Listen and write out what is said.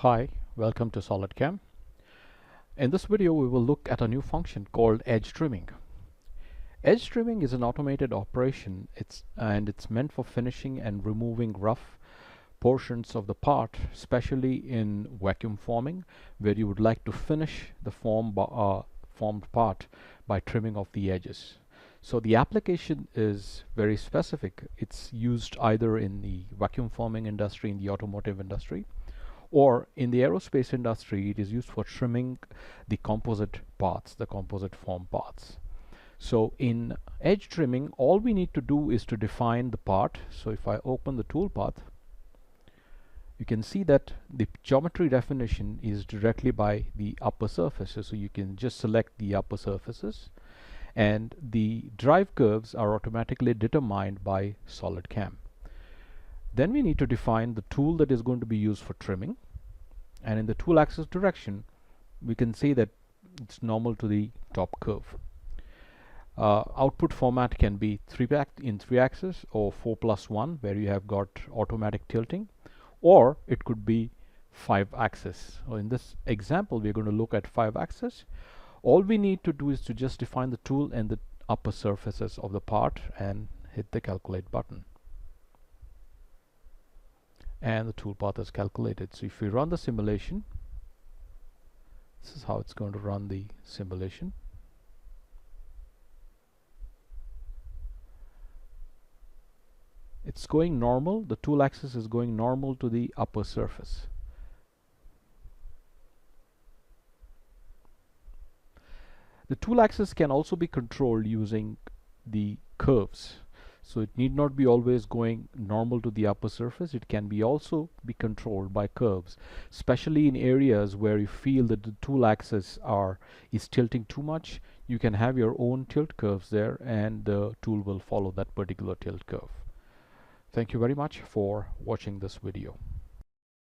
Hi, welcome to SolidCam. In this video we will look at a new function called edge trimming. Edge trimming is an automated operation it's meant for finishing and removing rough portions of the part, especially in vacuum forming, where you would like to finish the formed part by trimming off the edges. So the application is very specific. It's used either in the vacuum forming industry, in the automotive industry, or in the aerospace industry. It is used for trimming the composite parts, the composite form parts. So in edge trimming, all we need to do is to define the part. So if I open the toolpath, you can see that the geometry definition is directly by the upper surfaces. So you can just select the upper surfaces, and the drive curves are automatically determined by SolidCam. Then we need to define the tool that is going to be used for trimming, and in the tool axis direction we can see that it's normal to the top curve. Output format can be in 3 axis or 4+1, where you have got automatic tilting, or it could be 5 axis. So in this example we're going to look at 5 axis. All we need to do is to just define the tool and the upper surfaces of the part and hit the calculate button, and the toolpath is calculated. So if we run the simulation, this is how it's going to run the simulation. It's going normal. The tool axis is going normal to the upper surface. The tool axis can also be controlled using the curves. So it need not be always going normal to the upper surface. It can be also be controlled by curves, especially in areas where you feel that the tool axis is tilting too much. You can have your own tilt curves there, and the tool will follow that particular tilt curve. Thank you very much for watching this video.